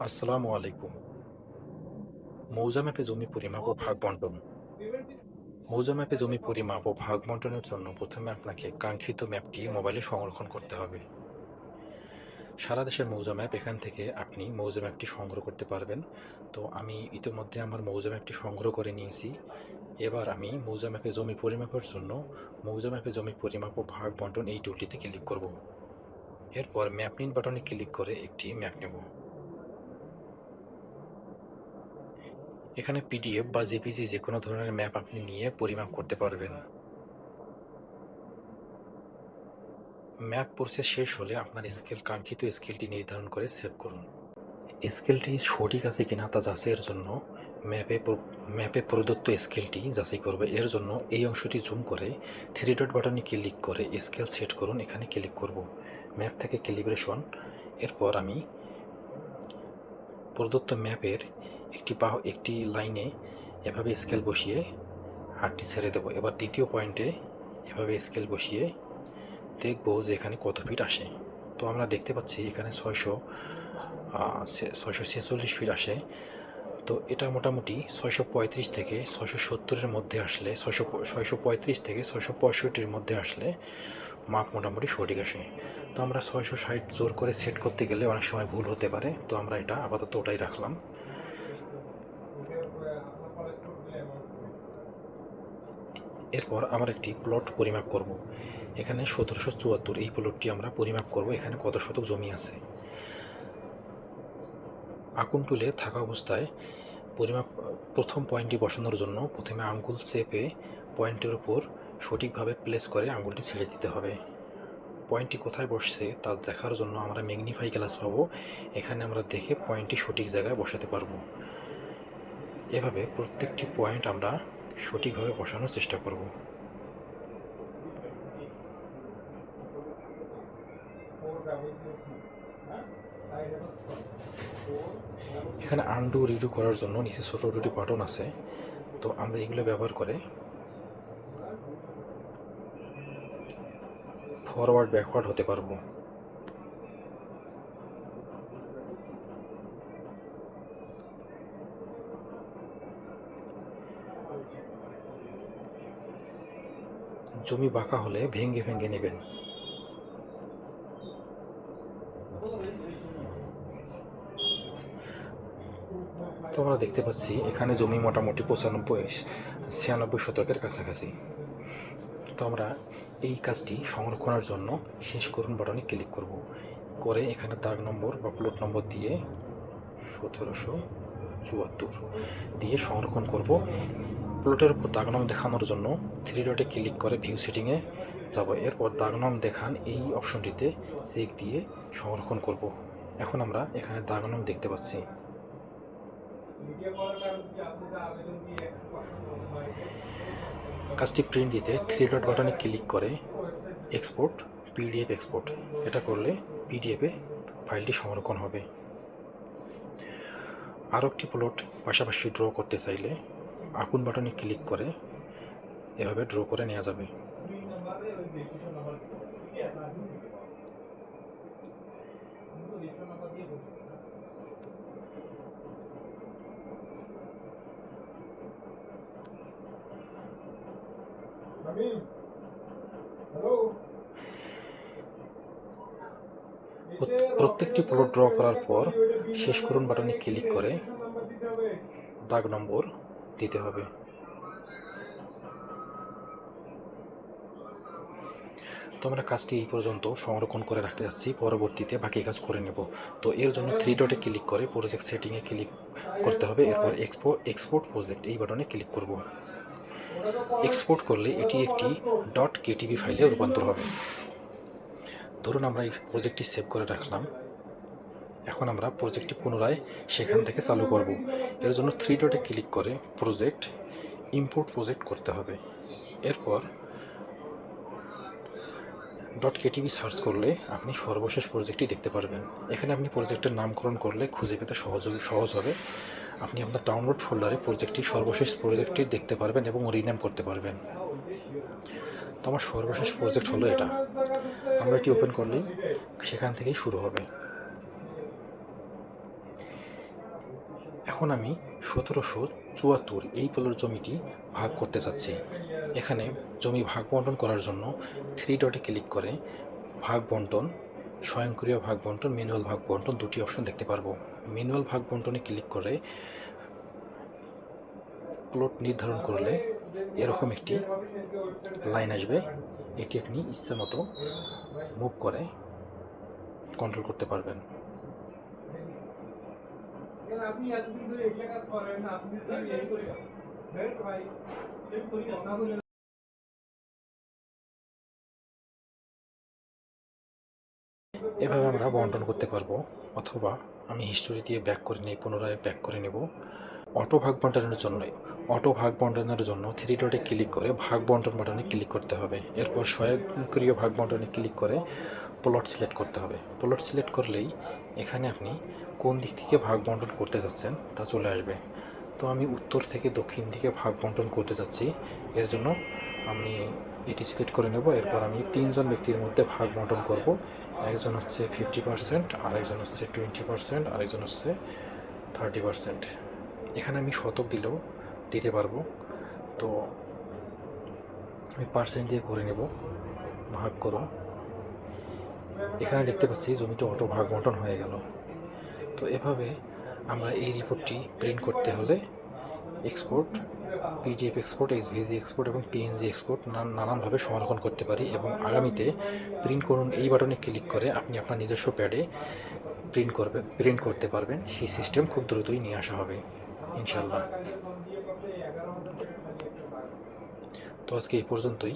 আসসালামু আলাইকুম। মৌজা ম্যাপে জমি পরিমাপ ও ভাগ বন্টন। মৌজা ম্যাপে জমি পরিমাপ ও ভাগ বন্টনের জন্য প্রথমে আপনাকে কাঙ্ক্ষিত ম্যাপটি মোবাইলে সংরক্ষণ করতে হবে। সারা দেশের মৌজা ম্যাপ এখান থেকে আপনি মৌজা ম্যাপটি সংগ্রহ করতে পারবেন। তো আমি ইতিমধ্যে আমার মৌজা ম্যাপটি সংগ্রহ করে নিয়েছি। এবার আমি মৌজা ম্যাপে জমি পরিমাপের জন্য মৌজা ম্যাপে জমি পরিমাপ ও ভাগ বন্টন এই টুলটিতে ক্লিক করব। এরপর ম্যাপ নিন বাটনে ক্লিক করে একটি ম্যাপ নেব। এখানে পিডিএফ বা জেপিজি যে কোনো ধরনের ম্যাপ আপনি নিয়ে পরিমাপ করতে পারবেন। ম্যাপ প্রসেস শেষ হলে আপনার কাঙ্ক্ষিত স্কেলটি নির্ধারণ করে সেভ করুন। স্কেলটি সঠিক আছে কিনা তা যাচাইয়ের জন্য ম্যাপে প্রদত্ত স্কেলটি যাচাই করবে। এর জন্য এই অংশটি জুম করে 3 ডট বাটনে ক্লিক করে স্কেল সেট করুন। এখানে ক্লিক করব ম্যাপ থেকে ক্যালিব্রেশন। এরপর আমি প্রদত্ত ম্যাপের একটি লাইনে এভাবে স্কেল বসিয়ে হাতটি ছেড়ে দেব। এবার দ্বিতীয় পয়েন্টে এভাবে স্কেল বসিয়ে দেখব যে এখানে কত ফিট আসে। তো আমরা দেখতে পাচ্ছি এখানে 646 ফিট আসে। তো এটা মোটামুটি 635 থেকে 670-এর মধ্যে আসলে 635 থেকে 665-র মধ্যে আসলে মাপ মোটামুটি সঠিক আসে। তো আমরা 660 জোর করে সেট করতে গেলে অনেক সময় ভুল হতে পারে। তো আমরা এটা আপাতত ওটাই রাখলাম। এরপর আমরা একটি প্লট পরিমাপ করব। এখানে 1774 এই প্লটটি আমরা পরিমাপ করব। এখানে কত শতক জমি আছে। আগুন টুলে থাকা অবস্থায় প্রথম পয়েন্টটি বসানোর জন্য প্রথমে আঙ্গুল চেপে পয়েন্টের উপর সঠিকভাবে প্লেস করে আঙ্গুলটি ছেড়ে দিতে হবে। পয়েন্টটি কোথায় বসছে তা দেখার জন্য আমরা ম্যাগনিফাই গ্লাস পাবো। এখানে আমরা দেখে পয়েন্টটি সঠিক জায়গায় বসাতে পারবো। এভাবে প্রত্যেকটি পয়েন্ট আমরা সঠিকভাবে বসানোর চেষ্টা করব। এখানে আনডু রিডু করার জন্য নিচে ছোট দুটি বাটন আছে। তো আমরা এগুলো ব্যবহার করে ফরওয়ার্ড ব্যাকওয়ার্ড হতে পারবো। জমি বাঁকা হলে ভেঙে ভেঙে নেবেন। তো আমরা দেখতে পাচ্ছি এখানে জমি মোটামুটি 95-96 শতকের কাছাকাছি। তো আমরা এই কাজটি সংরক্ষণের জন্য শেষ করুন বাটনে ক্লিক করব। করে এখানে দাগ নম্বর বা প্লট নম্বর দিয়ে 1774 দিয়ে সংরক্ষণ করব। প্লটের উপর দাগ নাম দেখানোর জন্য 3 ডটে ক্লিক করে ভিউ সেটিংয়ে যাব। এরপর দাগ নাম দেখান এই অপশনটিতে চেক দিয়ে সংরক্ষণ করব। এখন আমরা এখানে দাগ নাম দেখতে পাচ্ছি। কাজটি প্রিন্ট দিতে 3 ডট বাটনে ক্লিক করে এক্সপোর্ট পিডিএফ এক্সপোর্ট এটা করলে পিডিএফে ফাইলটি সংরক্ষণ হবে। আরও একটি প্লট পাশাপাশি ড্র করতে চাইলে আগুন বাটনে ক্লিক করে এভাবে ড্র করে নেওয়া যাবে। প্রত্যেকটি প্লট ড্র করার পর শেষ করুন বাটনে ক্লিক করে দাগ নম্বর দিতে হবে। তো আমরা কাজটি এই পর্যন্ত সংরক্ষণ করে রাখতে যাচ্ছি, পরবর্তীতে বাকি কাজ করে নেব। তো এর জন্য 3 ডটে ক্লিক করে প্রজেক্ট সেটিংয়ে ক্লিক করতে হবে। এরপর এক্সপোর্ট প্রজেক্ট এই বাটনে ক্লিক করব। এক্সপোর্ট করলে এটি একটি .ktb ফাইলে রূপান্তর হবে। ধরুন আমরা এই প্রজেক্টটি সেভ করে রাখলাম। এখন আমরা প্রজেক্টটি পুনরায় সেখান থেকে চালু করব। এর জন্য 3 ডটে ক্লিক করে প্রজেক্ট ইম্পোর্ট প্রজেক্ট করতে হবে। এরপর .ktb সার্চ করলে আপনি সর্বশেষ প্রজেক্টটি দেখতে পারবেন। এখানে আপনি প্রজেক্টের নামকরণ করলে খুঁজে পেতে সহজ হবে। আপনি আপনার ডাউনলোড ফোল্ডারে সর্বশেষ প্রজেক্টটি দেখতে পারবেন এবং রিনেম করতে পারবেন। তো আমার সর্বশেষ প্রজেক্ট হলো এটা। আমরা এটি ওপেন করলেই সেখান থেকেই শুরু হবে। এখন আমি 1774 এই প্লট জমিটি ভাগ করতে চাচ্ছি। এখানে জমি ভাগ বন্টন করার জন্য 3 ডটে ক্লিক করে ভাগ বন্টন, স্বয়ংক্রিয় ভাগ বন্টন, ম্যানুয়াল ভাগ বন্টন দুটি অপশন দেখতে পারবো। ম্যানুয়াল ভাগ বন্টনে ক্লিক করে প্লট নির্ধারণ করলে এরকম একটি লাইন আসবে। এটি আপনি ইচ্ছা মতো মুভ করে কন্ট্রোল করতে পারবেন। আপনি এতদিন ধরে একটা কাজ করেন না, আপনি তো এই করে ভাই কথা বলে এভাবে আমরা বন্টন করতে পারবো, অথবা আমি হিস্টোরি দিয়ে ব্যাক করে নিই, পুনরায় ব্যাক করে নেব। অটো ভাগ বন্টনের জন্য 3 ডটে ক্লিক করে ভাগ বন্টন বাটনে ক্লিক করতে হবে। এরপর স্বয়ংক্রিয় ভাগ বন্টনে ক্লিক করে প্লট সিলেক্ট করতে হবে। প্লট সিলেক্ট করলেই এখানে আপনি কোন দিক থেকে ভাগ বন্টন করতে যাচ্ছেন তা চলে আসবে। তো আমি উত্তর থেকে দক্ষিণ দিকে ভাগ বন্টন করতে যাচ্ছি, এর জন্য আমি এটি সিলেক্ট করে নেব। এরপর আমি 3 জন ব্যক্তির মধ্যে ভাগ বন্টন করব। একজন হচ্ছে 50%, আরেকজন হচ্ছে 20%, আরেকজন হচ্ছে 30%। এখানে আমি শতক দিলেও দিতে পারবো, তো আমি পার্সেন্ট দিয়ে করে নেব। ভাগ করো। এখানে দেখতে পাচ্ছি জমিটি অটো ভাগ বন্টন হয়ে গেল। তো এভাবে আমরা এই রিপোর্টটি প্রিন্ট করতে হলে export, PDF export, SVG export এবং পিএনজি এক্সপোর্ট নানানভাবে সংরক্ষণ করতে পারি, এবং আগামীতে প্রিন্ট করুন এই বাটনে ক্লিক করে আপনি আপনার নিজস্ব প্যাডে প্রিন্ট করতে পারবেন। সেই সিস্টেম খুব দ্রুতই নিয়ে আসা হবে ইনশাল্লাহ। তো আজকে এই পর্যন্তই।